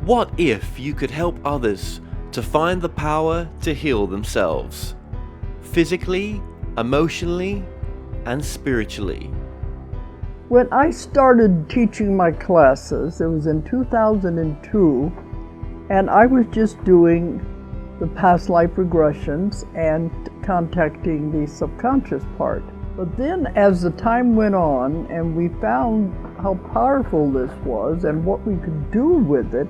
What if you could help others to find the power to heal themselves? Physically, emotionally, and spiritually. When I started teaching my classes, it was in 2002, and I was just doing the past life regressions and contacting the subconscious part. But then as the time went on and we found how powerful this was and what we could do with it,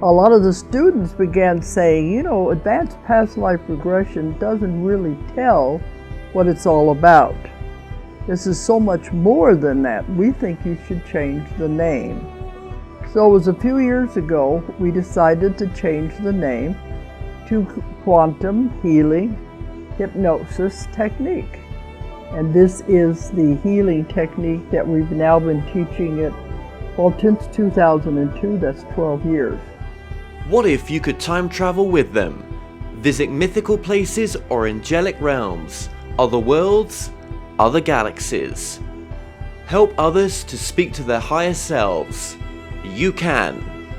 a lot of the students began saying, you know, advanced past life regression doesn't really tell what it's all about. This is so much more than that. We think you should change the name. So it was a few years ago we decided to change the name to Quantum Healing Hypnosis Technique. And this is the healing technique that we've now been teaching it, well, since 2002, that's 12 years. What if you could time travel with them? Visit mythical places or angelic realms, other worlds, other galaxies. Help others to speak to their higher selves. You can.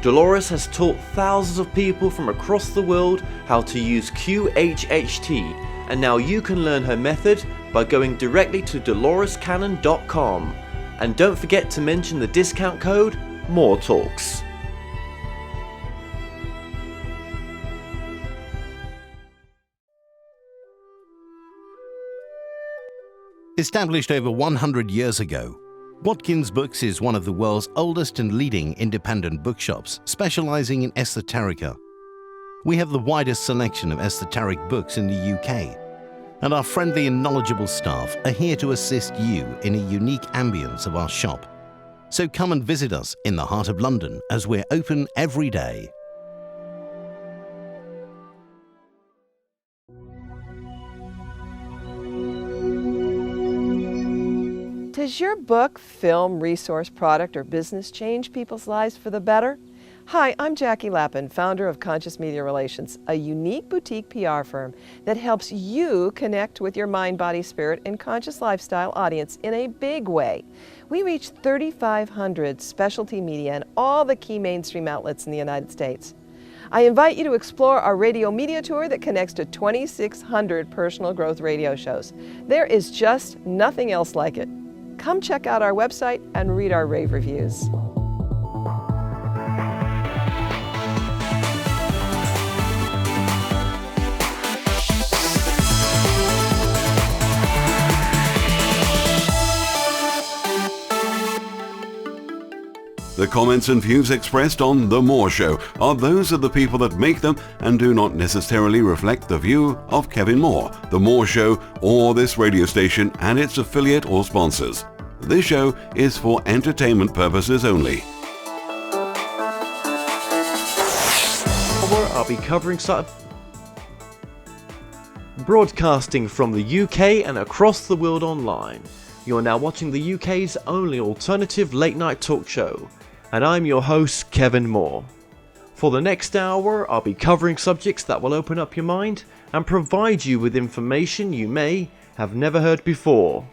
Dolores has taught thousands of people from across the world how to use QHHT, and now you can learn her method by going directly to dolorescannon.com. And don't forget to mention the discount code MORETALKS. Established over 100 years ago, Watkins Books is one of the world's oldest and leading independent bookshops specializing in esoterica. We have the widest selection of esoteric books in the UK, and our friendly and knowledgeable staff are here to assist you in a unique ambience of our shop. So come and visit us in the heart of London as we're open every day. Does your book, film, resource, product, or business change people's lives for the better? Hi, I'm Jackie Lappin, founder of Conscious Media Relations, a unique boutique PR firm that helps you connect with your mind, body, spirit, and conscious lifestyle audience in a big way. We reach 3,500 specialty media and all the key mainstream outlets in the United States. I invite you to explore our radio media tour that connects to 2,600 personal growth radio shows. There is just nothing else like it. Come check out our website and read our rave reviews. The comments and views expressed on The More Show are those of the people that make them and do not necessarily reflect the view of Kevin Moore, The More Show, or this radio station and its affiliate or sponsors. This show is for entertainment purposes only. I'll be covering broadcasting from the UK and across the world online. You're now watching the UK's only alternative late night talk show. And I'm your host, Kevin Moore. For the next hour, I'll be covering subjects that will open up your mind and provide you with information you may have never heard before.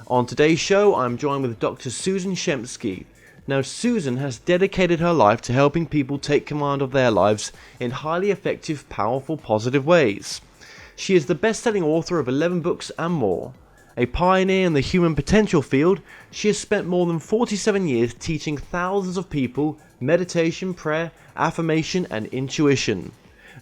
On today's show, I'm joined with Dr. Susan Shumsky. Now, Susan has dedicated her life to helping people take command of their lives in highly effective, powerful, positive ways. She is the best-selling author of 11 books and more. A pioneer in the human potential field, she has spent more than 47 years teaching thousands of people meditation, prayer, affirmation, and intuition.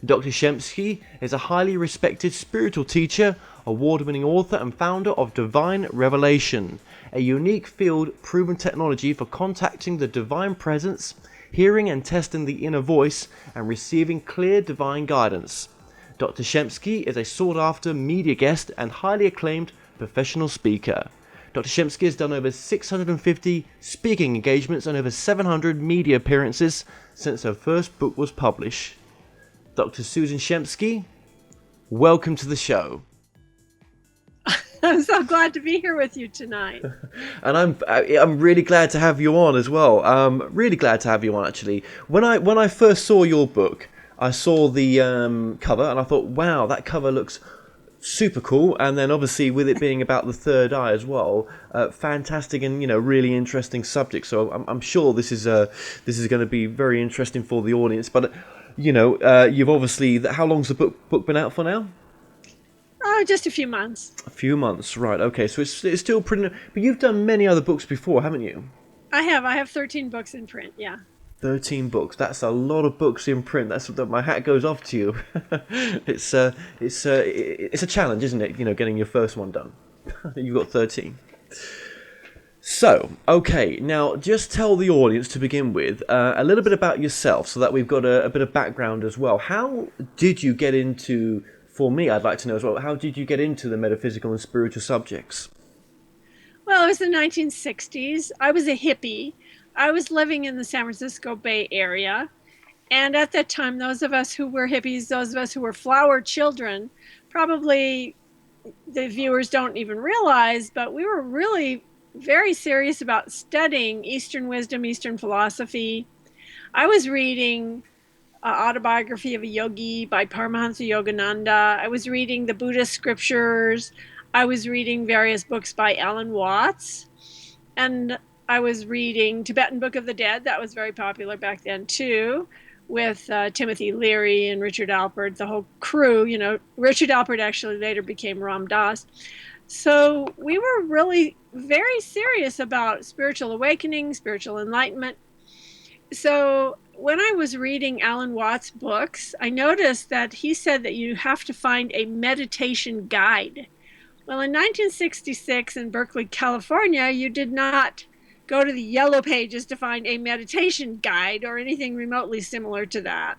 Dr. Shumsky is a highly respected spiritual teacher, award-winning author, and founder of Divine Revelation, a unique field-proven technology for contacting the divine presence, hearing and testing the inner voice, and receiving clear divine guidance. Dr. Shumsky is a sought-after media guest and highly acclaimed professional speaker. Dr. Shumsky has done over 650 speaking engagements and over 700 media appearances since her first book was published. Dr. Susan Shumsky, welcome to the show. I'm so glad to be here with you tonight. And I'm really glad to have you on as well. Really glad to have you on, actually. When I first saw your book, I saw the cover and I thought, wow, that cover looks super cool. And then obviously with it being about the third eye as well, fantastic and really interesting subject. So I'm sure this is going to be very interesting for the audience. But you've obviously, how long's the book been out for now? Just a few months. A few months, right? Okay, so it's still pretty. But you've done many other books before, haven't you? I have 13 books in print. Yeah. 13 books. That's a lot of books in print. My hat goes off to you. It's a challenge, isn't it? Getting your first one done. You've got 13. So, okay, now just tell the audience to begin with a little bit about yourself, so that we've got a bit of background as well. How did you get into? For me, I'd like to know as well. How did you get into the metaphysical and spiritual subjects? Well, it was the 1960s. I was a hippie. I was living in the San Francisco Bay Area. And at that time, those of us who were hippies, those of us who were flower children, probably the viewers don't even realize, but we were really very serious about studying Eastern wisdom, Eastern philosophy. I was reading Autobiography of a Yogi by Paramahansa Yogananda. I was reading the Buddhist scriptures. I was reading various books by Alan Watts. And I was reading Tibetan Book of the Dead. That was very popular back then, too, with Timothy Leary and Richard Alpert, the whole crew. Richard Alpert actually later became Ram Dass. So we were really very serious about spiritual awakening, spiritual enlightenment. So when I was reading Alan Watts' books, I noticed that he said that you have to find a meditation guide. Well, in 1966 in Berkeley, California, you did not go to the yellow pages to find a meditation guide or anything remotely similar to that.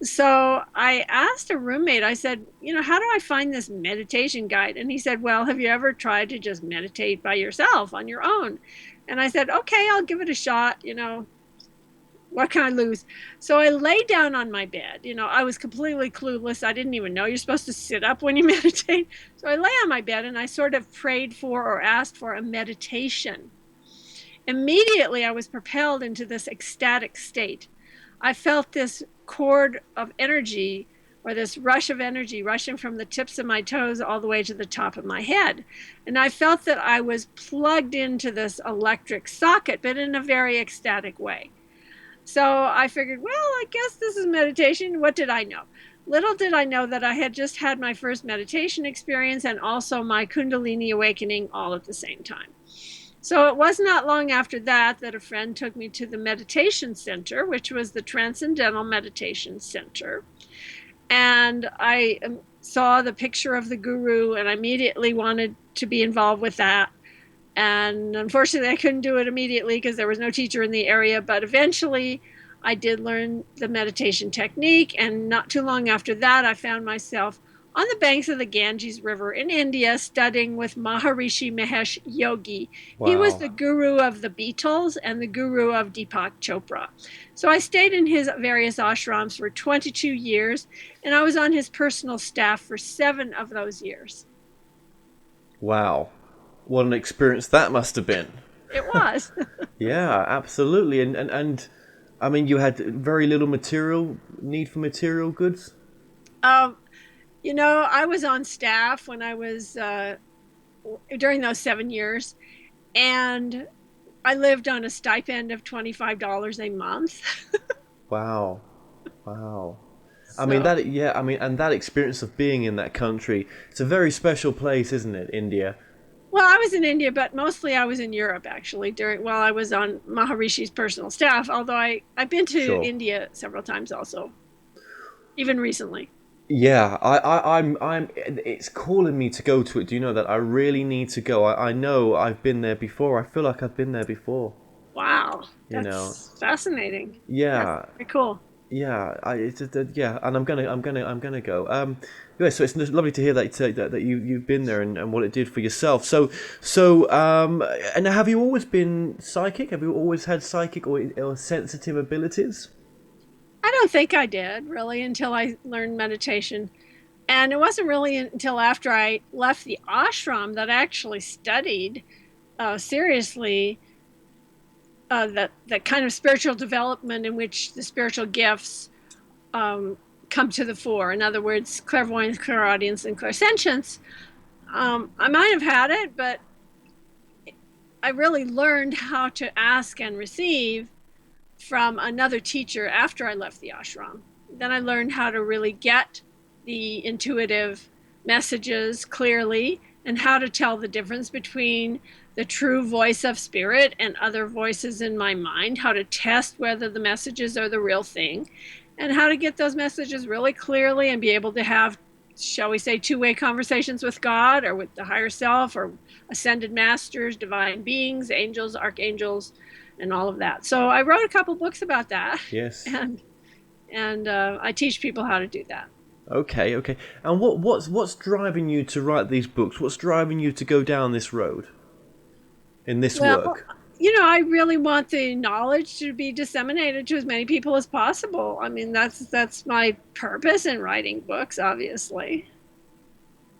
So I asked a roommate, I said, how do I find this meditation guide? And he said, well, have you ever tried to just meditate by yourself on your own? And I said, okay, I'll give it a shot. What can I lose? So I lay down on my bed. I was completely clueless. I didn't even know you're supposed to sit up when you meditate. So I lay on my bed and I sort of prayed for or asked for a meditation. Immediately, I was propelled into this ecstatic state. I felt this cord of energy, or this rush of energy rushing from the tips of my toes all the way to the top of my head. And I felt that I was plugged into this electric socket, but in a very ecstatic way. So I figured, well, I guess this is meditation. What did I know? Little did I know that I had just had my first meditation experience and also my Kundalini awakening all at the same time. So it was not long after that a friend took me to the meditation center, which was the Transcendental Meditation Center. And I saw the picture of the guru and I immediately wanted to be involved with that. And unfortunately, I couldn't do it immediately because there was no teacher in the area. But eventually, I did learn the meditation technique. And not too long after that, I found myself on the banks of the Ganges River in India studying with Maharishi Mahesh Yogi. Wow. He was the guru of the Beatles and the guru of Deepak Chopra. So I stayed in his various ashrams for 22 years. And I was on his personal staff for 7 of those years. Wow. What an experience that must have been. It was. Yeah, absolutely. And I mean, you had very little need for material goods? I was on staff when I was, during those 7 years, and I lived on a stipend of $25 a month. Wow. So. And that experience of being in that country, it's a very special place, isn't it, India? Well, I was in India, but mostly I was in Europe, actually, while I was on Maharishi's personal staff, although I've been to India several times also, even recently. Yeah, I'm. It's calling me to go to it. Do you know that I really need to go? I know I've been there before. I feel like I've been there before. Wow, that's fascinating. Yeah, that's very cool. Yeah, and I'm gonna go. Yeah, so it's lovely to hear that you've been there and what it did for yourself. And have you always been psychic? Have you always had psychic or sensitive abilities? I don't think I did really until I learned meditation, and it wasn't really until after I left the ashram that I actually studied seriously. That kind of spiritual development in which the spiritual gifts come to the fore. In other words, clairvoyance, clairaudience, and clairsentience. I might have had it, but I really learned how to ask and receive from another teacher after I left the ashram. Then I learned how to really get the intuitive messages clearly and how to tell the difference between the true voice of spirit and other voices in my mind, how to test whether the messages are the real thing, and how to get those messages really clearly and be able to have, shall we say, two-way conversations with God or with the higher self or ascended masters, divine beings, angels, archangels, and all of that. So I wrote a couple books about that. Yes. And I teach people how to do that. Okay. And what's driving you to write these books? What's driving you to go down this road in this work? I really want the knowledge to be disseminated to as many people as possible. I mean, that's my purpose in writing books, obviously.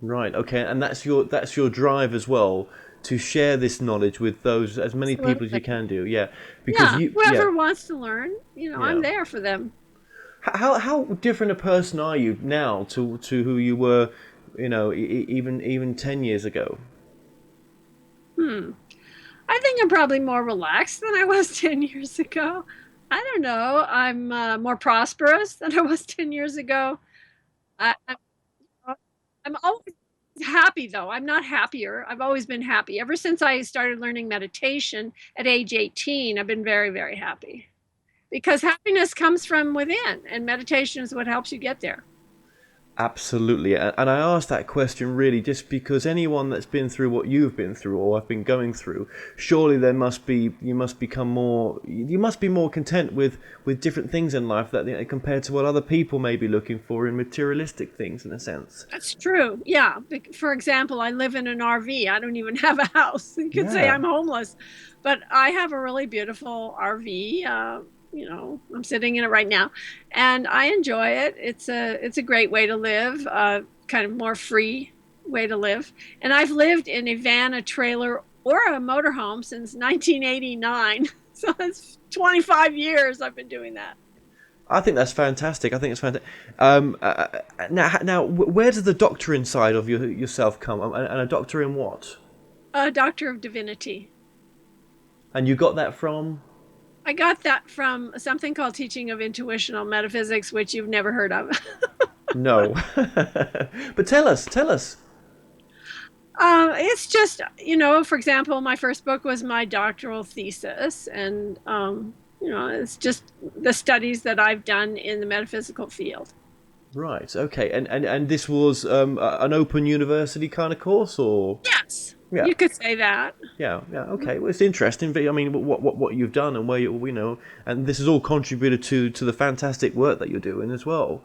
Right. Okay. And that's your drive as well, to share this knowledge with those, as many people as you can do. Yeah. Because whoever wants to learn, I'm there for them. How different a person are you now to who you were, even 10 years ago? I think I'm probably more relaxed than I was 10 years ago. I don't know. I'm more prosperous than I was 10 years ago. I'm always happy, though. I'm not happier. I've always been happy. Ever since I started learning meditation at age 18, I've been very, very happy. Because happiness comes from within, and meditation is what helps you get there. Absolutely. And I asked that question really just because anyone that's been through what you've been through or have been going through, surely you must be more content with different things in life that compared to what other people may be looking for in materialistic things, in a sense. That's true. Yeah. For example, I live in an RV. I don't even have a house. You could say I'm homeless, but I have a really beautiful RV. I'm sitting in it right now, and I enjoy it. It's a great way to live, kind of more free way to live. And I've lived in a van, a trailer, or a motorhome since 1989. So that's 25 years I've been doing that. I think that's fantastic. Now, where does the doctor side of yourself come? And a doctor in what? A doctor of divinity. And you got that from? I got that from something called Teaching of Intuitional Metaphysics, which you've never heard of. No. But tell us. It's just, for example, my first book was my doctoral thesis. And, it's just the studies that I've done in the metaphysical field. Right. Okay. And this was an open university kind of course, or? Yes. Yeah. You could say that. Yeah. Okay. Well, it's interesting. But I mean, what you've done and where and this has all contributed to the fantastic work that you're doing as well.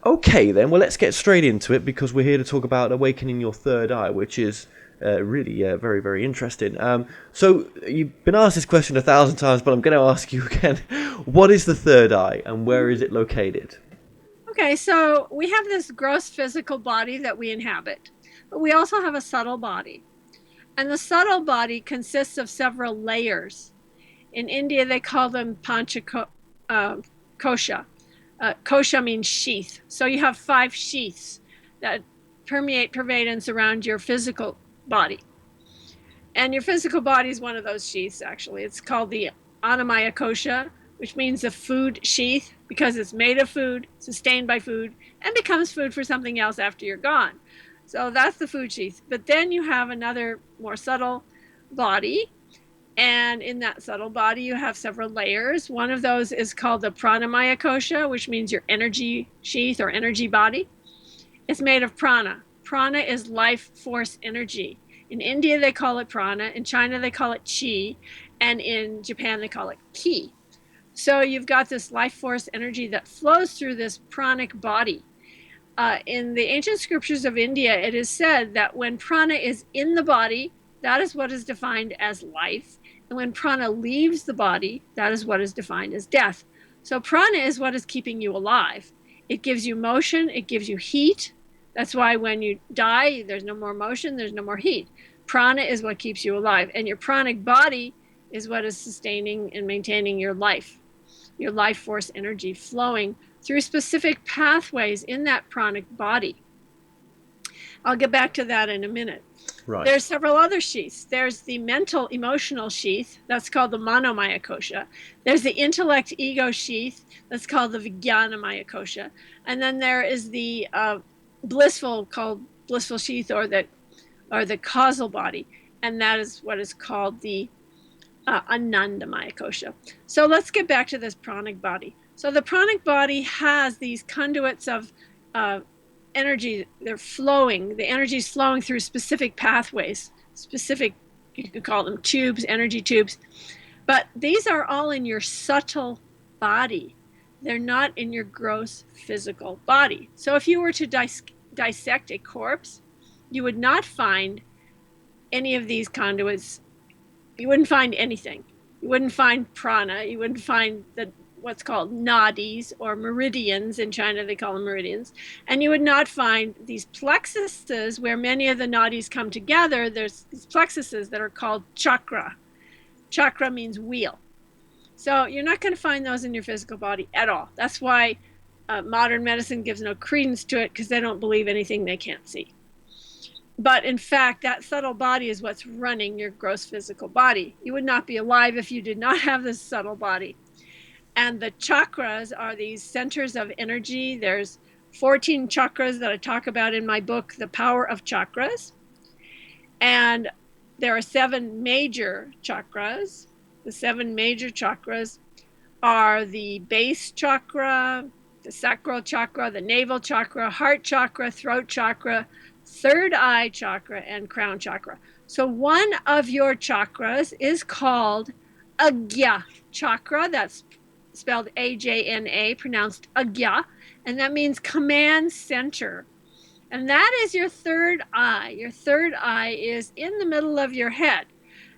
Okay, then. Well, let's get straight into it because we're here to talk about awakening your third eye, which is really very, very interesting. So you've been asked this question 1,000 times, but I'm going to ask you again: what is the third eye, and where is it located? Okay, so we have this gross physical body that we inhabit. But we also have a subtle body. And the subtle body consists of several layers. In India, they call them kosha. Kosha means sheath. So you have 5 sheaths that pervade and surround your physical body. And your physical body is one of those sheaths, actually. It's called the Annamaya kosha, which means the food sheath, because it's made of food, sustained by food, and becomes food for something else after you're gone. So that's the food sheath. But then you have another more subtle body. And in that subtle body, you have several layers. One of those is called the pranamaya kosha, which means your energy sheath or energy body. It's made of prana. Prana is life force energy. In India, they call it prana. In China, they call it chi. And in Japan, they call it ki. So you've got this life force energy that flows through this pranic body. In the ancient scriptures of India, it is said that when prana is in the body, that is what is defined as life. And when prana leaves the body, that is what is defined as death. So prana is what is keeping you alive. It gives you motion, it gives you heat. That's why when you die, there's no more motion, there's no more heat. Prana is what keeps you alive. And your pranic body is what is sustaining and maintaining your life force energy flowing through specific pathways in that pranic body. I'll get back to that in a minute. Right. There's several other sheaths. There's the mental emotional sheath, that's called the Manomaya Kosha. There's the intellect ego sheath, that's called the Vijnanamaya Kosha. And then there is the blissful sheath, or the causal body, and that is what is called the Anandamaya Kosha. So let's get back to this pranic body. So the pranic body has these conduits of energy. They're flowing. The energy is flowing through specific pathways, you could call them tubes, energy tubes. But these are all in your subtle body. They're not in your gross physical body. So if you were to dissect a corpse, you would not find any of these conduits. You wouldn't find anything. You wouldn't find prana. You wouldn't find what's called nadis, or meridians. In China, they call them meridians. And you would not find these plexuses where many of the nadis come together. There's these plexuses that are called chakra. Chakra means wheel. So you're not going to find those in your physical body at all. That's why modern medicine gives no credence to it, because they don't believe anything they can't see. But in fact, that subtle body is what's running your gross physical body. You would not be alive if you did not have this subtle body. And the chakras are these centers of energy. There's 14 chakras that I talk about in my book, The Power of Chakras. And there are 7 major chakras. The 7 major chakras are the base chakra, the sacral chakra, the navel chakra, heart chakra, throat chakra, third eye chakra, and crown chakra. So one of your chakras is called Agya chakra. That's spelled A-J-N-A, pronounced Agya, and that means command center. And that is your third eye. Your third eye is in the middle of your head,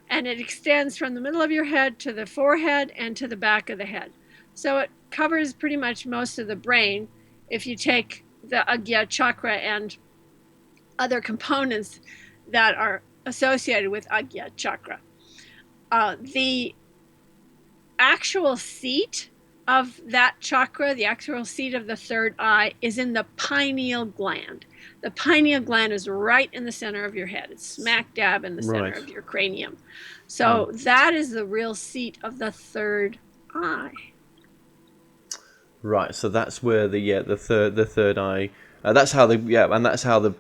and it extends from the middle of your head to the forehead and to the back of the head. So it covers pretty much most of the brain if you take the Agya chakra and other components that are associated with Agya chakra. The actual seat of that chakra, the actual seat of the third eye, is in the pineal gland. The pineal gland is right in the center of your head. It's smack dab in the center of your cranium. So that is the real seat of the third eye. Right. So that's where the third eye. That's how the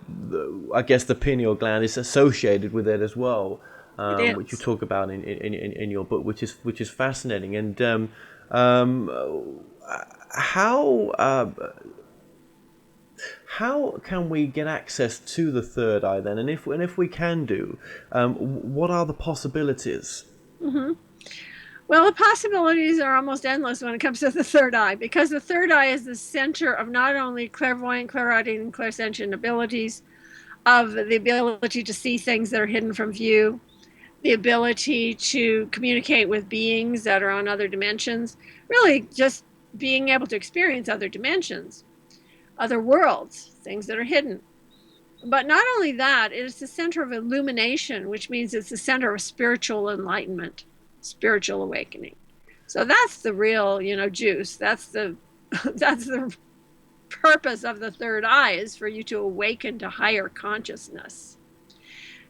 I guess the pineal gland is associated with it as well, which you talk about in your book, which is fascinating. And how can we get access to the third eye then? And if we can do, what are the possibilities? Mm-hmm. Well, the possibilities are almost endless when it comes to the third eye, because the third eye is the center of not only clairvoyant, clairaudient, and clairsentient abilities, of the ability to see things that are hidden from view, the ability to communicate with beings that are on other dimensions, really just being able to experience other dimensions, other worlds, things that are hidden. But not only that, it is the center of illumination, which means it's the center of spiritual enlightenment, spiritual awakening. So that's the real, juice. That's the purpose of the third eye, is for you to awaken to higher consciousness.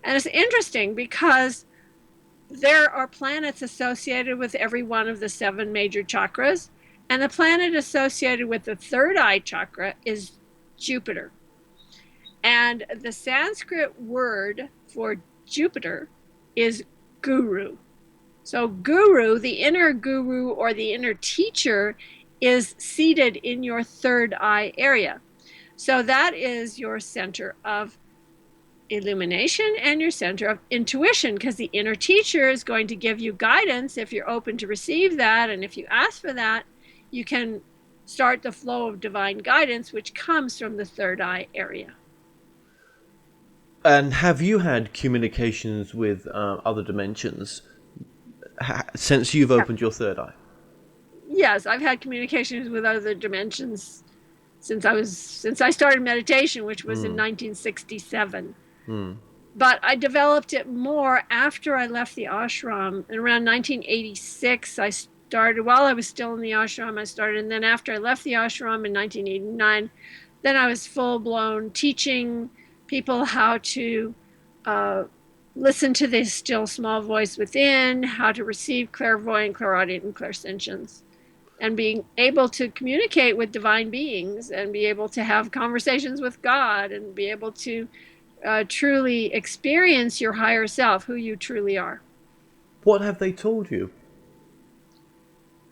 And it's interesting because there are planets associated with every one of the 7 major chakras, and the planet associated with the third eye chakra is Jupiter. And the Sanskrit word for Jupiter is guru. So guru, the inner guru or the inner teacher, is seated in your third eye area. So that is your center of illumination and your center of intuition, because the inner teacher is going to give you guidance if you're open to receive that. And if you ask for that, you can start the flow of divine guidance, which comes from the third eye area. And have you had communications with other dimensions since you've opened your third eye? Yes, I've had communications with other dimensions since I started meditation, which was in 1967. But I developed it more after I left the ashram. In around 1986, I started while I was still in the ashram. I started, and then after I left the ashram in 1989, then I was full blown teaching people how to listen to the still small voice within, how to receive clairvoyant, clairaudient, and clairsentience, and being able to communicate with divine beings and be able to have conversations with God and be able to truly experience your higher self, who you truly are. What have they told you?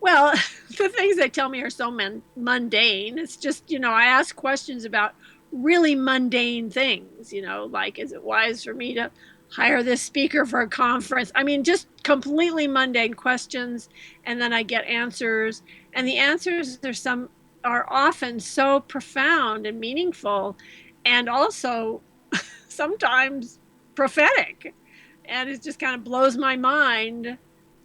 Well, the things they tell me are so mundane. It's just, I ask questions about really mundane things, like, is it wise for me to hire this speaker for a conference? I mean, just completely mundane questions. And then I get answers. And the answers are often so profound and meaningful, and also sometimes prophetic. And it just kind of blows my mind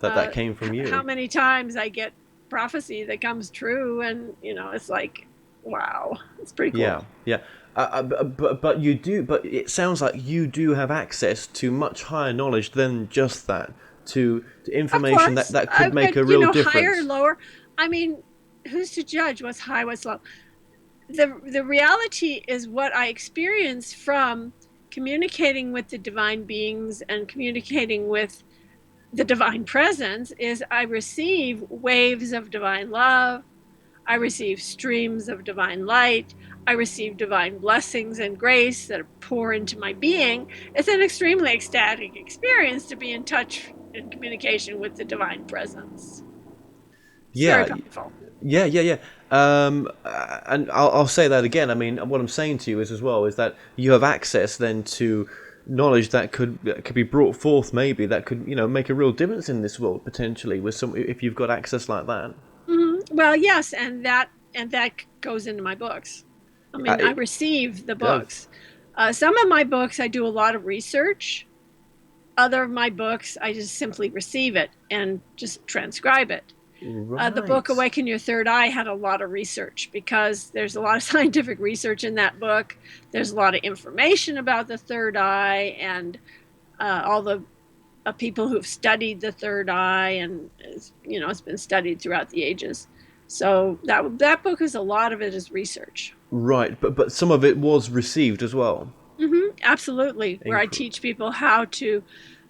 That came from you. how many times I get prophecy that comes true, and it's like, wow, it's pretty cool. Yeah. But it sounds like you do have access to much higher knowledge than just that, to information that could make a real difference. Higher, lower. I mean, who's to judge what's high, what's low? The reality is what I experience from communicating with the divine beings and communicating with the divine presence is I receive waves of divine love. I receive streams of divine light. I receive divine blessings and grace that pour into my being. It's an extremely ecstatic experience to be in touch and communication with the divine presence. It's very powerful. Yeah. And I'll say that again. I mean, what I'm saying to you is that you have access then to knowledge that could be brought forth, maybe that could make a real difference in this world potentially, with if you've got access like that. Mm-hmm. Well, yes, and that goes into my books. I mean, I receive the books. Some of my books I do a lot of research. Other of my books I just simply receive it and just transcribe it. Right. The book Awaken Your Third Eye had a lot of research because there's a lot of scientific research in that book. There's a lot of information about the third eye and all the people who've studied the third eye, and it's been studied throughout the ages. So that book is, a lot of it is research. Right, but some of it was received as well. Mm-hmm, absolutely, where I teach people how to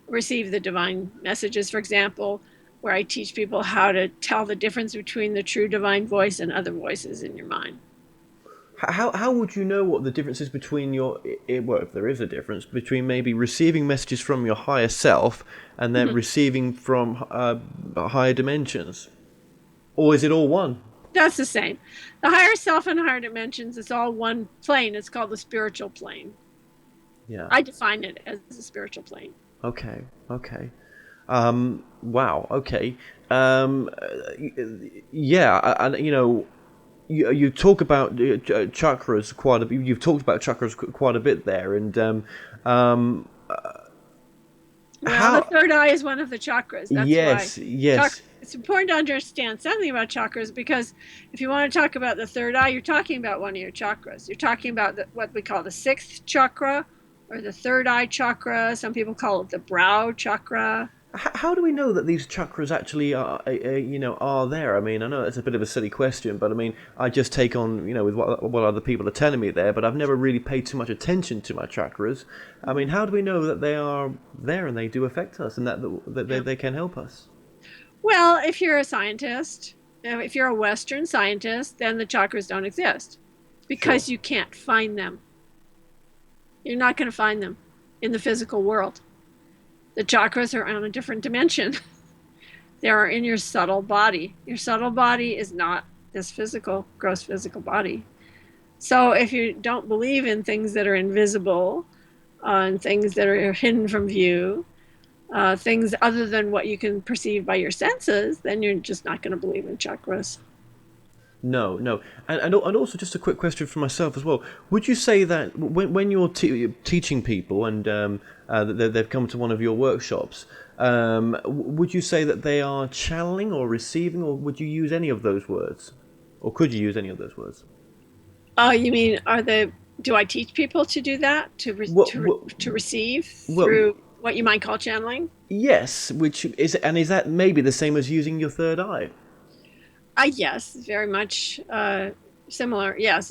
receive the divine messages, for example, where I teach people how to tell the difference between the true divine voice and other voices in your mind. How would you know what the difference is between if there is a difference between maybe receiving messages from your higher self and then receiving from higher dimensions? Or is it all one? That's the same. The higher self and higher dimensions, it's all one plane. It's called the spiritual plane. Yeah. I define it as the spiritual plane. Okay. Wow. Okay. Yeah. And you talk about chakras quite a bit. You've talked about chakras quite a bit there, and the third eye is one of the chakras. That's yes. It's important to understand something about chakras, because if you want to talk about the third eye, you're talking about one of your chakras. You're talking about what we call the sixth chakra, or the third eye chakra. Some people call it the brow chakra. How do we know that these chakras actually are there? I mean, I know it's a bit of a silly question, but I mean, I just take on, with what other people are telling me there, but I've never really paid too much attention to my chakras. I mean, how do we know that they are there and they do affect us, and that they can help us? Well, if you're a scientist, if you're a Western scientist, then the chakras don't exist, because you can't find them. You're not going to find them in the physical world. The chakras are on a different dimension. They are in your subtle body. Your subtle body is not this gross physical body. So if you don't believe in things that are invisible, and things that are hidden from view, things other than what you can perceive by your senses, then you're just not going to believe in chakras. No. And also, just a quick question for myself as well. Would you say that when you're teaching people and they've come to one of your workshops, would you say that they are channeling or receiving, or would you use any of those words? Or could you use any of those words? You mean, do I teach people to do that? To receive through What you might call channeling? Yes, is that maybe the same as using your third eye? Yes, very much similar. Yes,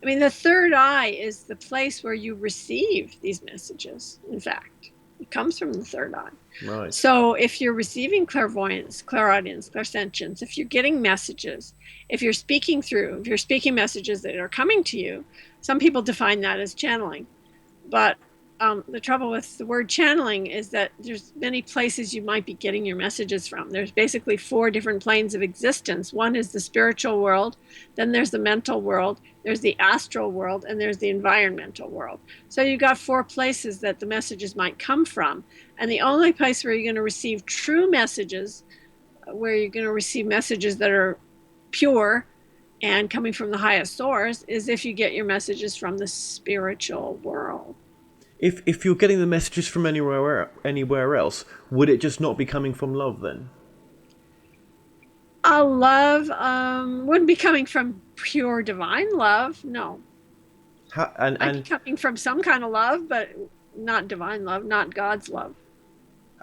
the third eye is the place where you receive these messages. In fact, it comes from the third eye. Right. So if you're receiving clairvoyance, clairaudience, clairsentience, if you're getting messages, if you're speaking messages that are coming to you, some people define that as channeling. But the trouble with the word channeling is that there's many places you might be getting your messages from. There's basically 4 different planes of existence. One is the spiritual world, then there's the mental world, there's the astral world, and there's the environmental world. So you've got 4 places that the messages might come from. And the only place where you're going to receive true messages, where you're going to receive messages that are pure and coming from the highest source, is if you get your messages from the spiritual world. If you're getting the messages from anywhere else, would it just not be coming from love then? Love wouldn't be coming from pure divine love, no. Might be coming from some kind of love, but not divine love, not God's love.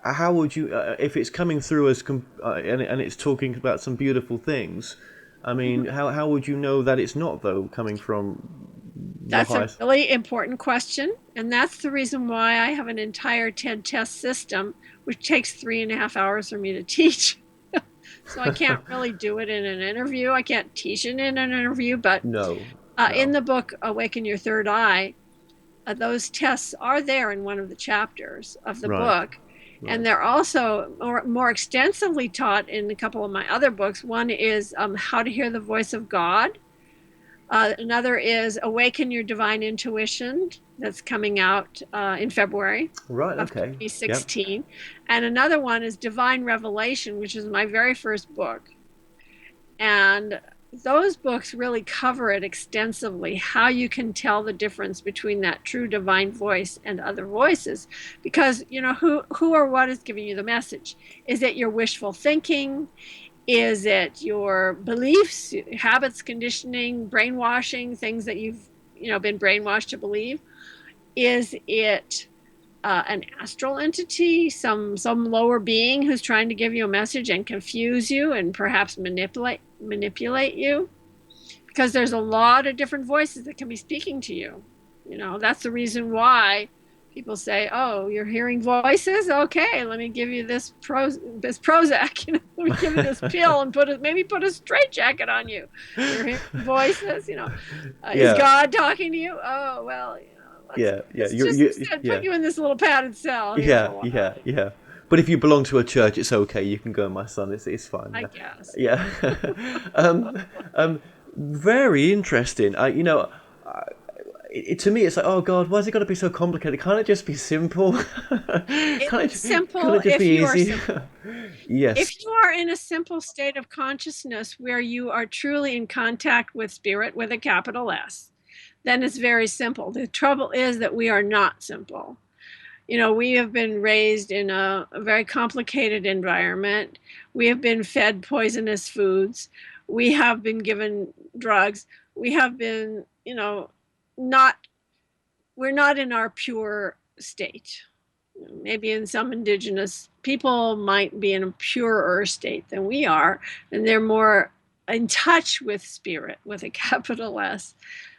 How would you, if it's coming through as and it's talking about some beautiful things? I mean, how would you know that it's not, though, coming from? That's a really important question, and that's the reason why I have an entire TED test system, which takes 3.5 hours for me to teach. So I can't really do it in an interview. I can't teach it in an interview, but no. In the book, Awaken Your Third Eye, those tests are there in one of the chapters of the book. Right. And they're also more extensively taught in a couple of my other books. One is How to Hear the Voice of God. Another is Awaken Your Divine Intuition. That's coming out in February of 2016. Yep. And another one is Divine Revelation, which is my very first book. And those books really cover it extensively, how you can tell the difference between that true divine voice and other voices. Because, who or what is giving you the message? Is it your wishful thinking? Is it your beliefs, habits, conditioning, brainwashing, things that you've been brainwashed to believe? Is it an astral entity, some lower being who's trying to give you a message and confuse you and perhaps manipulate you? Because there's a lot of different voices that can be speaking to you. That's the reason why people say, "Oh, you're hearing voices? Okay, let me give you this Prozac. Let me give you this pill and maybe put a straitjacket on you. You're hearing voices. Is God talking to you? Oh, well, let's just put you in this little padded cell. Yeah. But if you belong to a church, it's okay. You can go, my son. It's fine. I guess. Yeah. Very interesting. To me, it's like, oh God, why's it got to be so complicated? Can't it just be simple? It's simple. Can't it just be easy? Yes. If you are in a simple state of consciousness where you are truly in contact with spirit with a capital S, then it's very simple. The trouble is that we are not simple. We have been raised in a very complicated environment. We have been fed poisonous foods. We have been given drugs. We have been, we're not in our pure state. Maybe in some indigenous people might be in a purer state than we are, and they're more in touch with spirit with a capital S.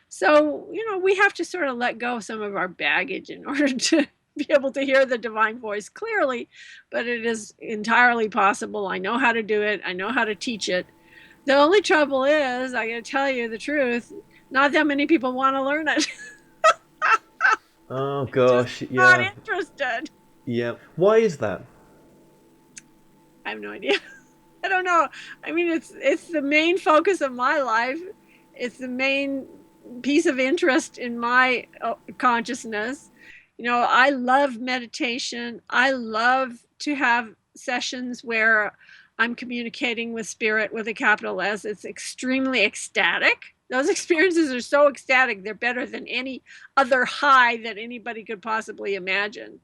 So, we have to sort of let go of some of our baggage in order to be able to hear the divine voice clearly, but it is entirely possible. I know how to do it. I know how to teach it. The only trouble is, I got to tell you the truth, not that many people want to learn it. Oh gosh, just not interested. Yeah. Why is that? I have no idea. I don't know. I mean, it's the main focus of my life. It's the main piece of interest in my consciousness. I love meditation. I love to have sessions where I'm communicating with spirit with a capital S. It's extremely ecstatic. Those experiences are so ecstatic. They're better than any other high that anybody could possibly imagine.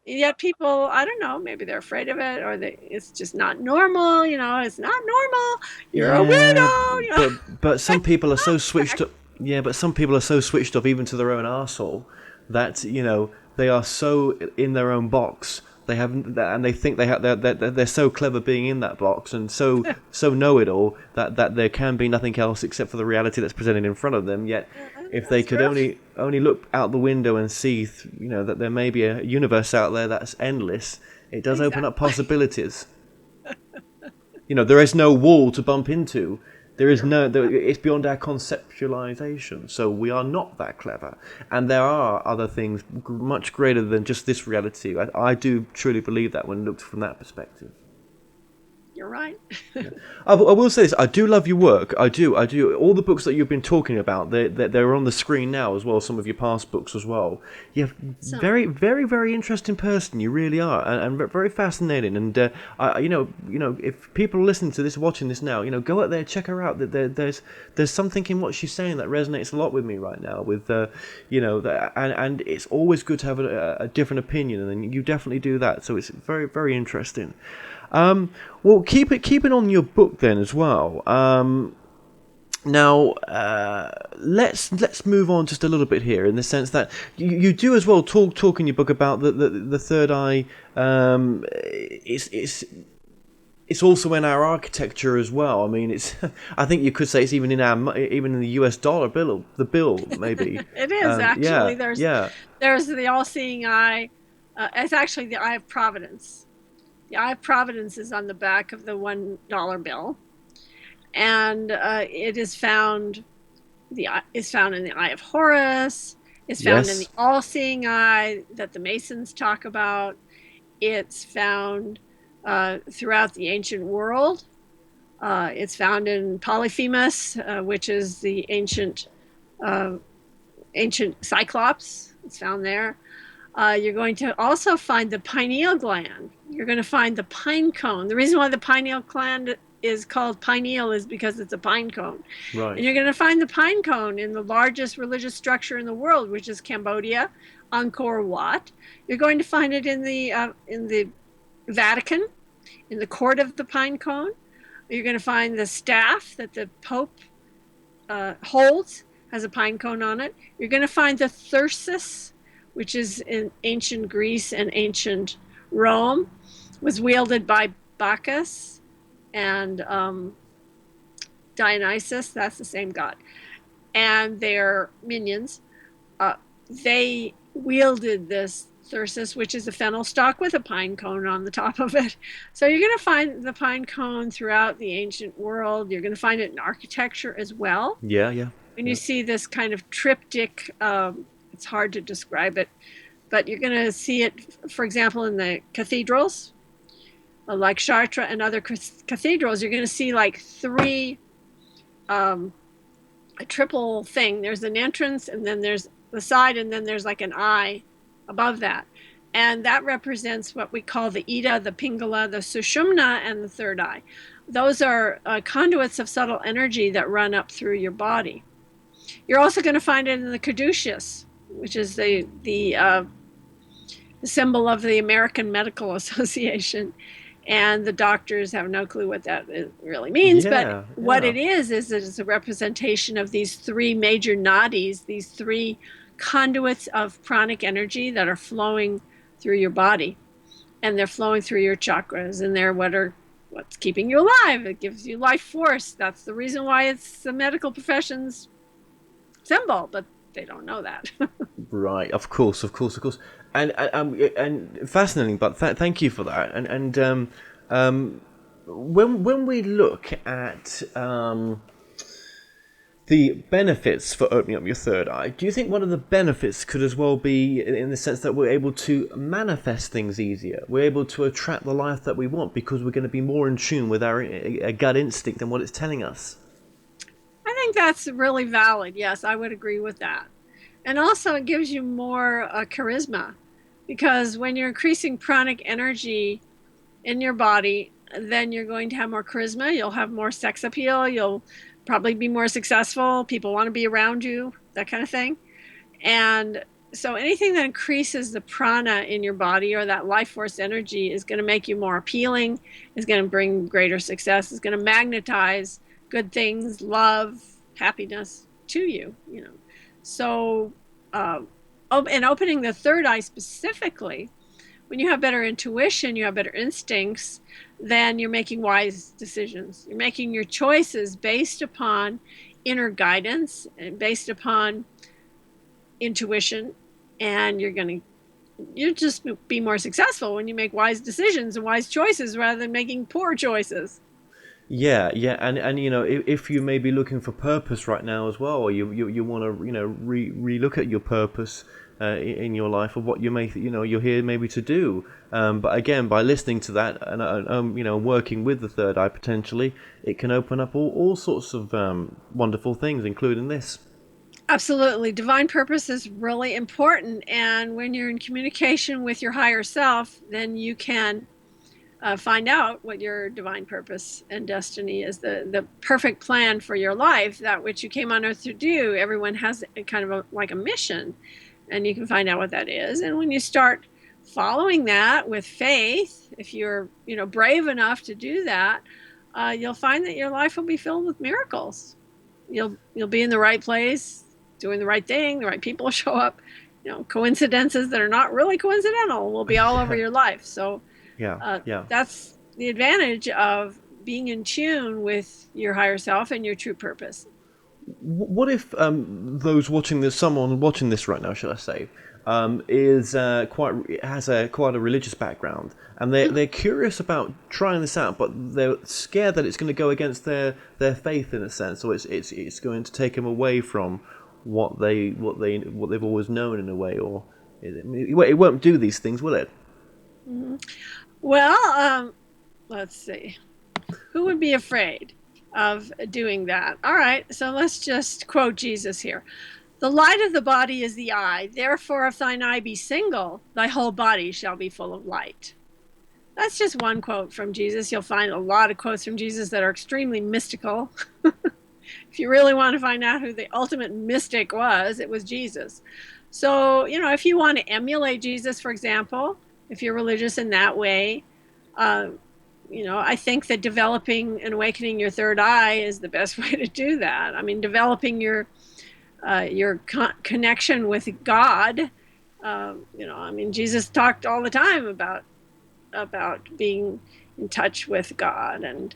Yet people, I don't know, maybe they're afraid of it, or it's just not normal. It's not normal. You're a weirdo. But some people are so switched up. Yeah, but some people are so switched off even to their own arsehole that, they are so in their own box. They haven't, and they think they're so clever being in that box, and so know-it-all that there can be nothing else except for the reality that's presented in front of them. Yet, if they could only look out the window and see, that there may be a universe out there that's endless, it does open up possibilities. There is no wall to bump into. It's beyond our conceptualization. So we are not that clever, and there are other things much greater than just this reality. I do truly believe that when looked from that perspective. You're right. I will say this: I do love your work. I do. All the books that you've been talking about, they're on the screen now as well. Some of your past books as well. You're very, very, very interesting person. You really are, and very fascinating. And if people are listening to this, watching this now, go out there, check her out. There's something in what she's saying that resonates a lot with me right now. With and it's always good to have a different opinion, and you definitely do that. So it's very, very interesting. Well, keeping on your book then as well. Now, let's move on just a little bit here, in the sense that you do as well talk in your book about the third eye. It's also in our architecture as well. I mean, I think you could say it's even in the US dollar bill, maybe. It is actually. There's the all-seeing eye. It's actually the Eye of Providence. The Eye of Providence is on the back of the $1 bill, and it is found. Is found in the Eye of Horus. It's found in the all-seeing eye that the Masons talk about. It's found throughout the ancient world. It's found in Polyphemus, which is the ancient Cyclops. It's found there. You're going to also find the pineal gland. You're going to find the pine cone. The reason why the pineal gland is called pineal is because it's a pine cone. Right. And you're going to find the pine cone in the largest religious structure in the world, which is Cambodia, Angkor Wat. You're going to find it in the Vatican, in the court of the pine cone. You're going to find the staff that the Pope holds, has a pine cone on it. You're going to find the thyrsus, which is in ancient Greece and ancient Rome, was wielded by Bacchus and Dionysus. That's the same god. And their minions. They wielded this thyrsus, which is a fennel stalk with a pine cone on the top of it. So you're going to find the pine cone throughout the ancient world. You're going to find it in architecture as well. Yeah. When you see this kind of triptych, it's hard to describe it, but you're going to see it, for example, in the cathedrals, like Chartres and other cathedrals. You're going to see like three, a triple thing. There's an entrance, and then there's the side, and then there's like an eye above that. And that represents what we call the Ida, the Pingala, the Sushumna, and the third eye. Those are conduits of subtle energy that run up through your body. You're also going to find it in the caduceus, which is the symbol of the American Medical Association. And the doctors have no clue what that really means. But what it is it's a representation of these three major nadis, these three conduits of pranic energy that are flowing through your body. And they're flowing through your chakras. And they're what's keeping you alive. It gives you life force. That's the reason why it's the medical profession's symbol. But they don't know that. Right, of course, and fascinating. But thank you for that. And when we look at the benefits for opening up your third eye, do you think one of the benefits could as well be in the sense that we're able to manifest things easier? We're able to attract the life that we want because we're going to be more in tune with our gut instinct and what it's telling us. I think that's really valid. Yes, I would agree with that. And also it gives you more charisma, because when you're increasing pranic energy in your body, then you're going to have more charisma. You'll have more sex appeal. You'll probably be more successful. People want to be around you, that kind of thing. And so anything that increases the prana in your body, or that life force energy, is going to make you more appealing, is going to bring greater success, is going to magnetize good things, love, happiness to you, So and opening the third eye specifically, when you have better intuition, you have better instincts, then you're making wise decisions. You're making your choices based upon inner guidance and based upon intuition, and you'll just be more successful when you make wise decisions and wise choices rather than making poor choices. Yeah, yeah, and if you may be looking for purpose right now as well, or you want to re-look at your purpose in your life, or what you may you're here maybe to do. But again, by listening to that and working with the third eye, potentially it can open up all sorts of wonderful things, including this. Absolutely. Divine purpose is really important. And when you're in communication with your higher self, then you can find out what your divine purpose and destiny is, the perfect plan for your life, that which you came on earth to do. Everyone has kind of like a mission, and you can find out what that is. And when you start following that with faith, if you're brave enough to do that, you'll find that your life will be filled with miracles. You'll be in the right place, doing the right thing, the right people will show up. Coincidences that are not really coincidental will be all over your life. So that's the advantage of being in tune with your higher self and your true purpose. What if someone watching this right now, shall I say, has quite a religious background, and they're curious about trying this out, but they're scared that it's going to go against their faith in a sense, or it's going to take them away from what they've always known in a way, or it won't do these things, will it? Mm-hmm. Well, let's see. Who would be afraid of doing that? All right, so let's just quote Jesus here. The light of the body is the eye. Therefore, if thine eye be single, thy whole body shall be full of light. That's just one quote from Jesus. You'll find a lot of quotes from Jesus that are extremely mystical. If you really want to find out who the ultimate mystic was, it was Jesus. So, if you want to emulate Jesus, for example, if you're religious in that way, I think that developing and awakening your third eye is the best way to do that. I mean, developing your connection with God. Jesus talked all the time about being in touch with God and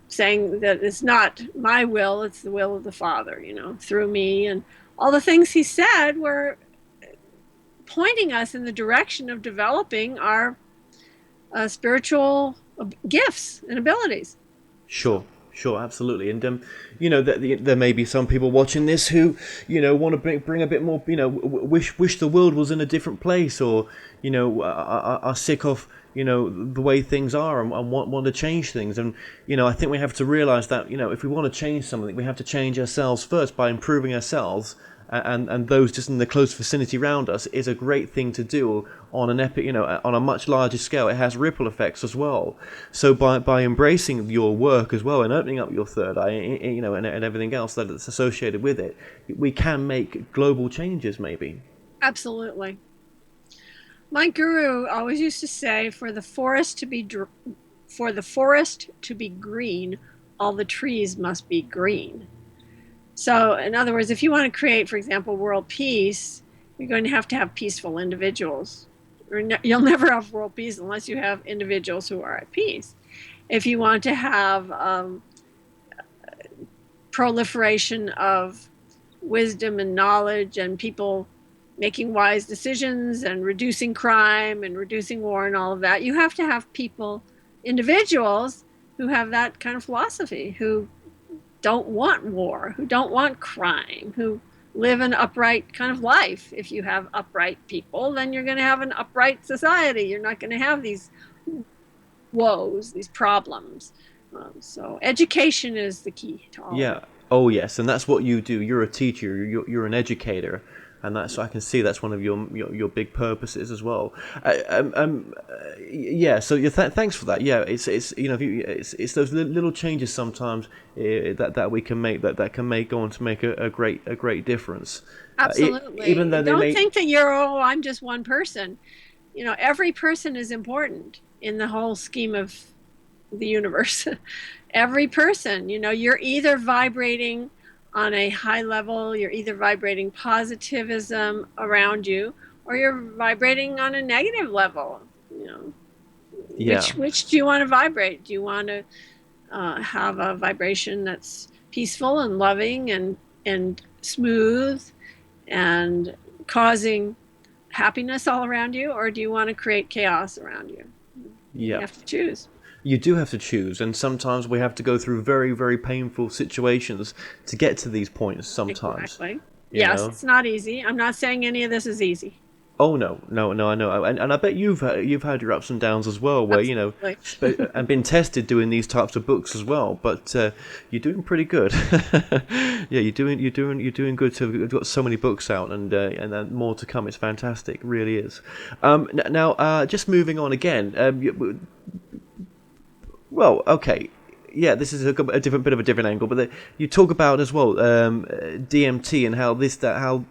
saying that it's not my will, it's the will of the Father, through me. And all the things he said were pointing us in the direction of developing our spiritual gifts and abilities. Sure, absolutely. And there may be some people watching this who want to bring a bit more, wish the world was in a different place, or are sick of the way things are and want to change things. And I think we have to realize that if we want to change something, we have to change ourselves first by improving ourselves. And those just in the close vicinity around us is a great thing to do on an on a much larger scale. It has ripple effects as well. So by embracing your work as well and opening up your third eye, and everything else that is associated with it, we can make global changes, maybe. Absolutely. My guru always used to say, for the forest to be green, all the trees must be green. So, in other words, if you want to create, for example, world peace, you're going to have peaceful individuals. You'll never have world peace unless you have individuals who are at peace. If you want to have proliferation of wisdom and knowledge and people making wise decisions and reducing crime and reducing war and all of that, you have to have individuals who have that kind of philosophy, who don't want war, who don't want crime, who live an upright kind of life. If you have upright people, then you're going to have an upright society. You're not going to have these woes, these problems. So education is the key to all. Yeah. Oh, yes. And that's what you do. You're a teacher. You're an educator. And that's, I can see that's one of your big purposes as well. Yeah. So thanks for that. Yeah. It's those little changes sometimes that we can make that can go on to make a great difference. Absolutely. Even though don't think that I'm just one person. Every person is important in the whole scheme of the universe. Every person. You're either vibrating on a high level, you're either vibrating positivism around you, or you're vibrating on a negative level. You know, Yeah. which do you want to vibrate? Do you want to have a vibration that's peaceful and loving and smooth and causing happiness all around you, or do you want to create chaos around you? You Yeah. have to choose. You do have to choose, and sometimes we have to go through very, very painful situations to get to these points sometimes. Exactly. You Yes, know? it's not easy. I'm not saying any of this is easy. Oh no, I know, and I bet you've had your ups and downs as well, where Absolutely. and been tested doing these types of books as well. But you're doing pretty good. Yeah, you're doing good. So you've got so many books out, and then more to come. It's fantastic, it really is. Now, just moving on again. Well, okay. Yeah, this is a different bit of a different angle, but you talk about as well DMT and how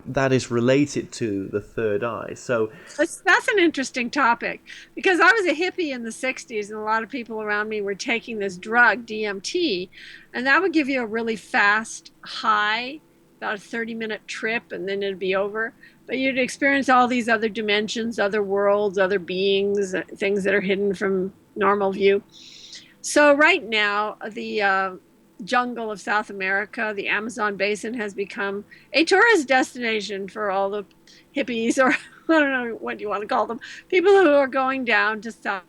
that is related to the third eye. So That's an interesting topic, because I was a hippie in the 60s and a lot of people around me were taking this drug, DMT, and that would give you a really fast high, about a 30-minute trip, and then it'd be over. But you'd experience all these other dimensions, other worlds, other beings, things that are hidden from normal view. So right now, the jungle of South America, the Amazon basin, has become a tourist destination for all the hippies, or I don't know what you want to call them, people who are going down to South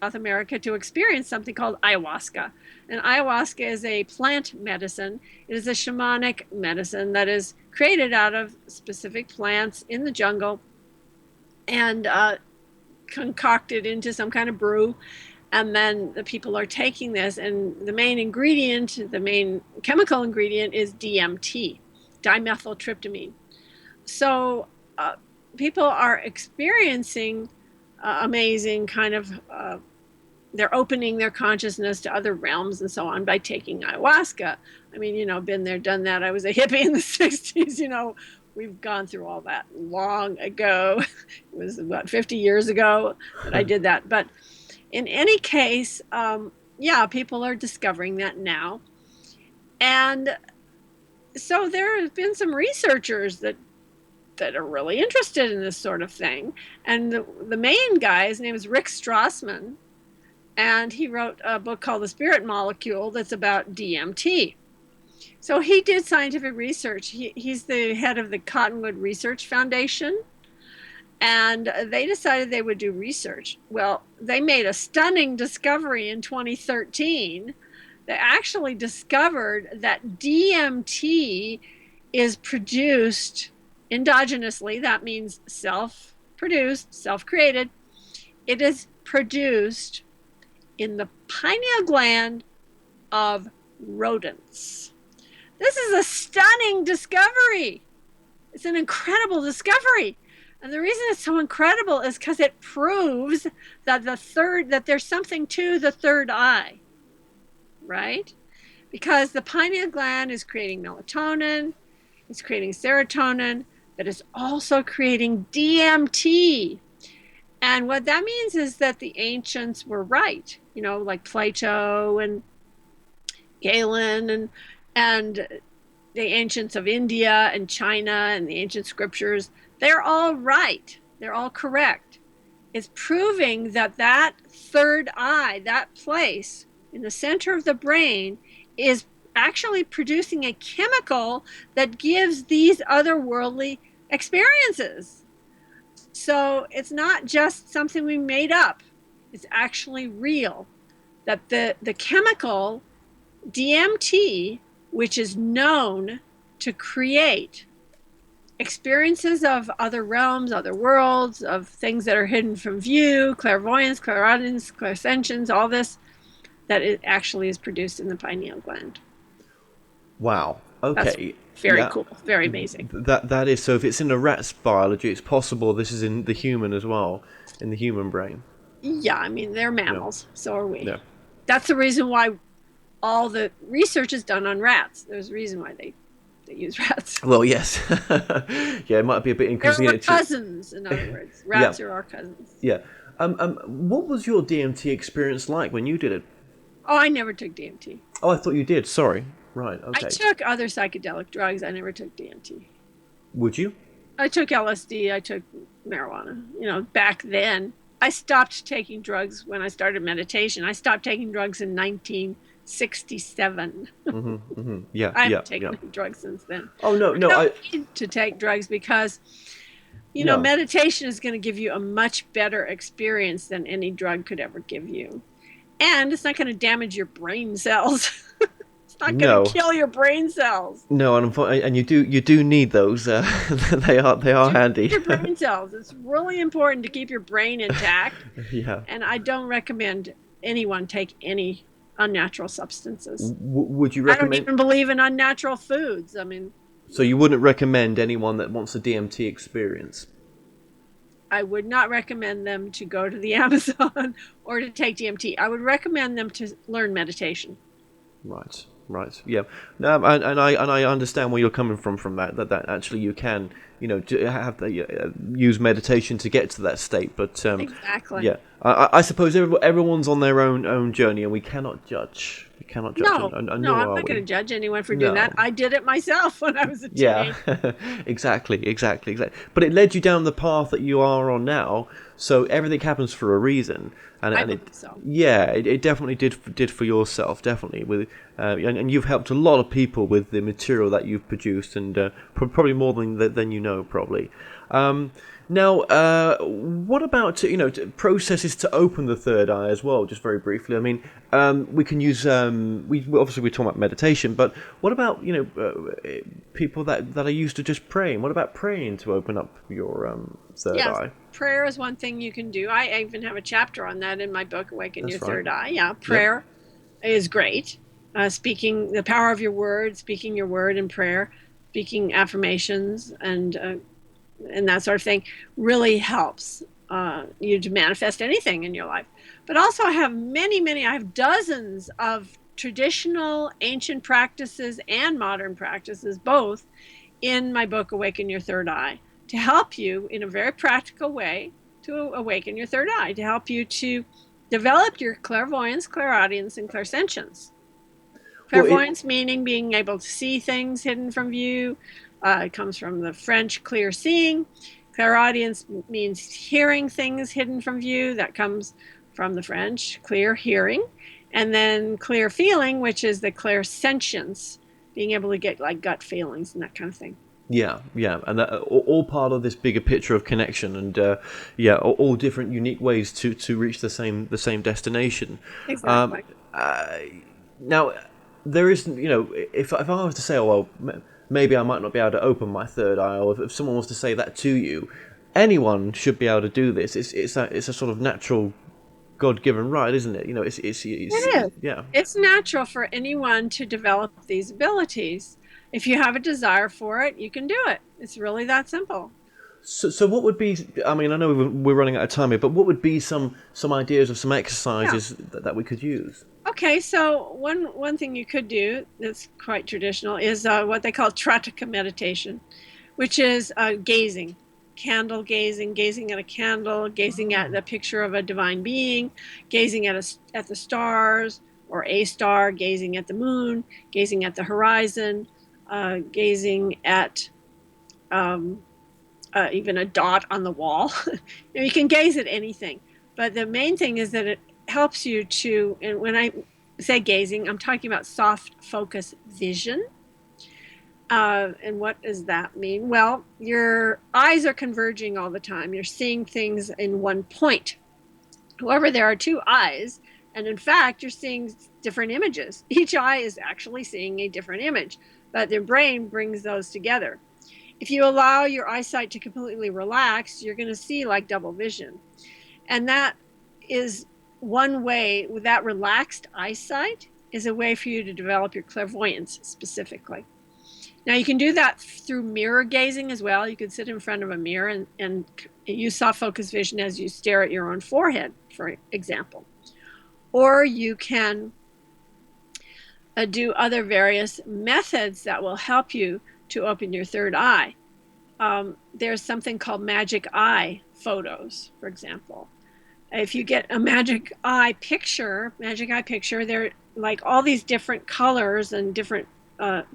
America to experience something called ayahuasca. And ayahuasca is a plant medicine. It is a shamanic medicine that is created out of specific plants in the jungle and concocted into some kind of brew. And then the people are taking this, and the main chemical ingredient is DMT, dimethyltryptamine. So people are experiencing amazing kind of, they're opening their consciousness to other realms and so on by taking ayahuasca. I mean, been there, done that. I was a hippie in the 60s, we've gone through all that long ago. It was about 50 years ago that I did that. But in any case, people are discovering that now. And so there have been some researchers that are really interested in this sort of thing. And the main guy, his name is Rick Strassman, and he wrote a book called The Spirit Molecule that's about DMT. So he did scientific research. He's the head of the Cottonwood Research Foundation. And they decided they would do research. Well, they made a stunning discovery in 2013. They actually discovered that DMT is produced endogenously. That means self-produced, self-created. It is produced in the pineal gland of rodents. This is a stunning discovery. It's an incredible discovery. And the reason it's so incredible is because it proves that that there's something to the third eye, right? Because the pineal gland is creating melatonin, it's creating serotonin, but it's also creating DMT. And what that means is that the ancients were right, like Plato and Galen and the ancients of India and China and the ancient scriptures. They're all right. They're all correct. It's proving that third eye, that place in the center of the brain, is actually producing a chemical that gives these otherworldly experiences. So it's not just something we made up. It's actually real. That the chemical DMT, which is known to create experiences of other realms, other worlds, of things that are hidden from view, clairvoyance, clairaudience, clairsentience, all this, that it actually is produced in the pineal gland. Wow. Okay. That's very cool. Very amazing. That is. So if it's in a rat's biology, it's possible this is in the human as well, in the human brain. Yeah, I mean, they're mammals. Yeah. So are we. Yeah. That's the reason why all the research is done on rats. There's a reason why they use rats. Well, yes. Yeah, it might be a bit inconvenient. They're our cousins, in other words. Rats are our cousins. Yeah. What was your DMT experience like when you did it? Oh, I never took DMT. Oh, I thought you did. Sorry. Right. Okay. I took other psychedelic drugs. I never took DMT. Would you? I took LSD. I took marijuana. You know, back then. I stopped taking drugs when I started meditation. I stopped taking drugs in 1967. Yeah. I Yeah. haven't taken Yeah. any drugs since then. Oh no, I no. don't need to take drugs because, you know, No. meditation is going to give you a much better experience than any drug could ever give you. And it's not going to damage your brain cells. It's not going No. to kill your brain cells. No, and you do need those. They are handy. Your brain cells. It's really important to keep your brain intact. Yeah. And I don't recommend anyone take any unnatural substances. Would you I don't recommend? even believe in unnatural foods. I mean, So you wouldn't recommend anyone that wants a DMT experience? I would not recommend them to go to the Amazon or to take DMT. I would recommend them to learn meditation. Right. Right. Yeah. No, and I understand where you're coming from that actually you can, you know, have use meditation to get to that state. But Exactly. yeah, I suppose everyone's on their own journey, and we cannot judge. We cannot judge. No, and no, nor I'm are not we. going to judge anyone for doing No. that. I did it myself when I was a Yeah, teenager. exactly. But it led you down the path that you are on now. So everything happens for a reason, and I it believe so. yeah, it definitely did for yourself, definitely. With and you've helped a lot of people with the material that you've produced, and probably more than you know, probably. Now, what about processes to open the third eye as well? Just very briefly, I mean, we can use we're talking about meditation, but what about people that are used to just praying? What about praying to open up your third Yes, eye? prayer is one thing you can do. I even have a chapter on that in my book, Awaken That's Your right. Third Eye. Yeah, prayer is great. Speaking the power of your word, speaking your word in prayer, speaking affirmations and that sort of thing really helps you to manifest anything in your life. But also I have dozens of traditional ancient practices and modern practices, both in my book, Awaken Your Third Eye, to help you in a very practical way to awaken your third eye, to help you to develop your clairvoyance, clairaudience, and clairsentience. Clairvoyance meaning being able to see things hidden from view. It comes from the French clear seeing. Clairaudience means hearing things hidden from view. That comes from the French clear hearing. And then clear feeling, which is the clairsentience, being able to get like gut feelings and that kind of thing. Yeah, and that, all part of this bigger picture of connection, and all different unique ways to reach the same destination. Exactly. Now, there is, if I was to say, oh well, maybe I might not be able to open my third eye, or if someone was to say that to you, anyone should be able to do this. It's a sort of natural, God-given right, isn't it? It is. Yeah. It's natural for anyone to develop these abilities. If you have a desire for it, you can do it. It's really that simple. So what would be? I mean, I know we're running out of time here, but what would be some ideas of some exercises that we could use? Okay, so one thing you could do that's quite traditional is what they call Trataka meditation, which is gazing, candle gazing, gazing at a candle, gazing at the picture of a divine being, gazing at the stars or a star, gazing at the moon, gazing at the horizon, gazing at even a dot on the wall. You can gaze at anything, but the main thing is that it helps you to, and when I say gazing, I'm talking about soft focus vision. And what does that mean? Well, your eyes are converging all the time. You're seeing things in one point. However, there are two eyes, and in fact, you're seeing different images. Each eye is actually seeing a different image, but their brain brings those together. If you allow your eyesight to completely relax, you're going to see like double vision. And that is one way, with that relaxed eyesight, is a way for you to develop your clairvoyance specifically. Now, you can do that through mirror gazing as well. You can sit in front of a mirror and use soft focus vision as you stare at your own forehead, for example. Or you can do other various methods that will help you to open your third eye. There's something called magic eye photos, for example. If you get a magic eye picture, they're like all these different colors and different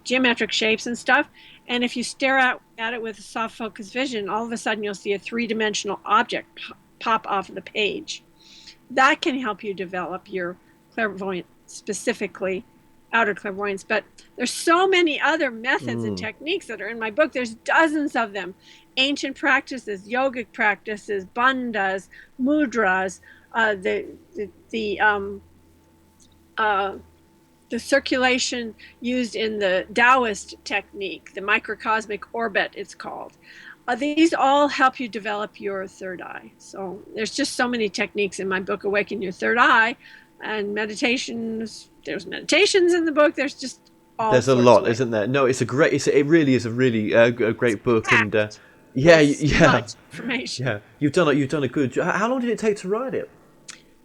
geometric shapes and stuff. And if you stare at it with a soft focus vision, all of a sudden you'll see a three-dimensional object pop off of the page. That can help you develop your clairvoyance, specifically outer clairvoyance. But there's so many other methods and techniques that are in my book. There's dozens of them. Ancient practices, yogic practices, bandhas, mudras, the circulation used in the Taoist technique, the microcosmic orbit it's called. These all help you develop your third eye. So there's just so many techniques in my book, Awaken Your Third Eye, and meditations. There's meditations in the book. There's just all There's a sorts lot, of isn't there? No, it really is a really a great book, Fact. and Much information. yeah. You've done a good job. How long did it take to write it?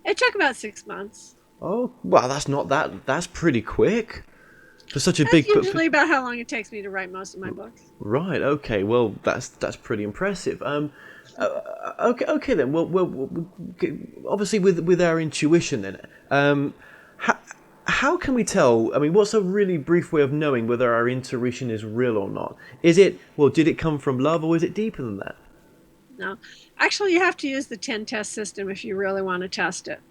It took about 6 months. Oh, well, that's pretty quick for such a That's big book. usually about how long it takes me to write most of my books. Right. Okay. Well, that's pretty impressive. Okay then. Well, obviously with our intuition then, how can we tell? I mean, what's a really brief way of knowing whether our intuition is real or not? Is it, well, did it come from love, or is it deeper than that? No, actually, you have to use the 10 test system if you really want to test it.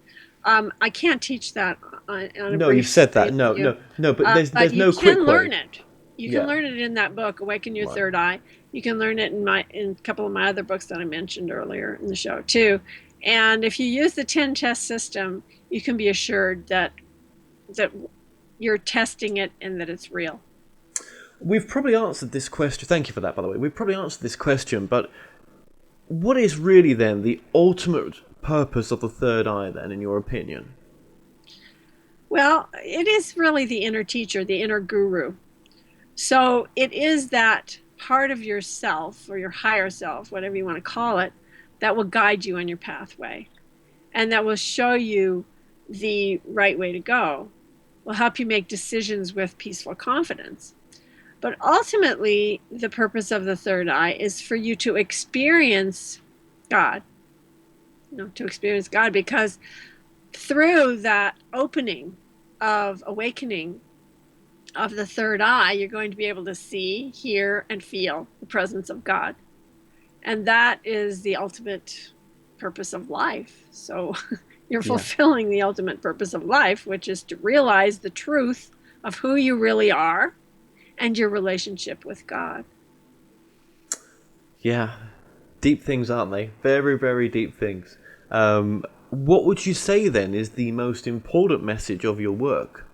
I can't teach that on a No, brief you've said that. space No, with you. but there's no quick way. You can learn it. You can Yeah. learn it in that book, Awaken Your Right. Third Eye. You can learn it in a couple of my other books that I mentioned earlier in the show too. And if you use the 10 test system, you can be assured that you're testing it and that it's real. We've probably answered this question. Thank you for that, by the way. We've probably answered this question, but what is really then the ultimate purpose of the third eye then, in your opinion? Well, it is really the inner teacher, the inner guru. So it is that part of yourself, or your higher self, whatever you want to call it, that will guide you on your pathway, and that will show you the right way to go, will help you make decisions with peaceful confidence. But ultimately, the purpose of the third eye is for you to experience God. To experience God, because through that opening of awakening of the third eye, you're going to be able to see, hear, and feel the presence of God. And that is the ultimate purpose of life. So you're fulfilling the ultimate purpose of life, which is to realize the truth of who you really are and your relationship with God. Yeah, deep things, aren't they? Very, very deep things. What would you say then is the most important message of your work?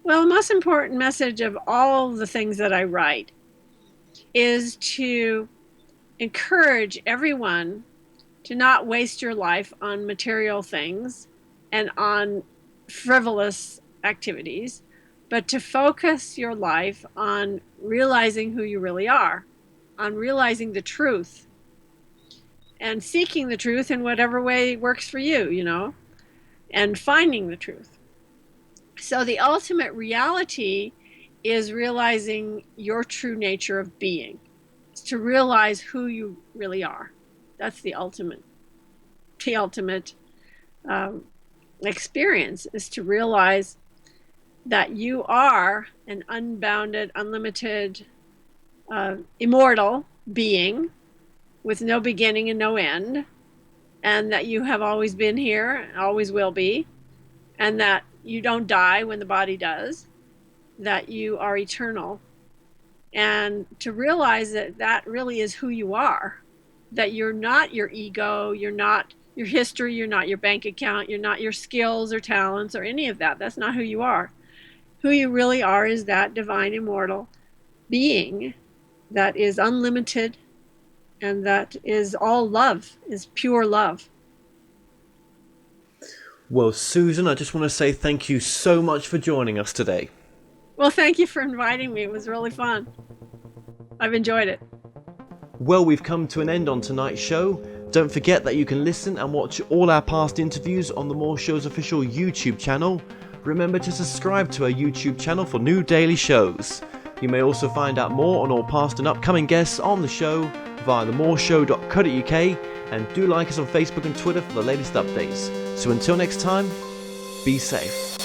Well, the most important message of all the things that I write is to encourage everyone to not waste your life on material things and on frivolous activities, but to focus your life on realizing who you really are, on realizing the truth, and seeking the truth in whatever way works for you, and finding the truth. So the ultimate reality is realizing your true nature of being. It's to realize who you really are. That's the ultimate experience, is to realize that you are an unbounded, unlimited, immortal being with no beginning and no end, and that you have always been here, always will be, and that you don't die when the body does, that you are eternal, and to realize that that really is who you are, that you're not your ego, you're not your history, you're not your bank account, you're not your skills or talents or any of that. That's not who you are. Who you really are is that divine, immortal being that is unlimited, and that is all love, is pure love. Well, Susan, I just want to say thank you so much for joining us today. Well, thank you for inviting me. It was really fun. I've enjoyed it. Well, we've come to an end on tonight's show. Don't forget that you can listen and watch all our past interviews on the More Show's official YouTube channel. Remember to subscribe to our YouTube channel for new daily shows. You may also find out more on all past and upcoming guests on the show via themoreshow.co.uk, and do like us on Facebook and Twitter for the latest updates. So until next time, be safe.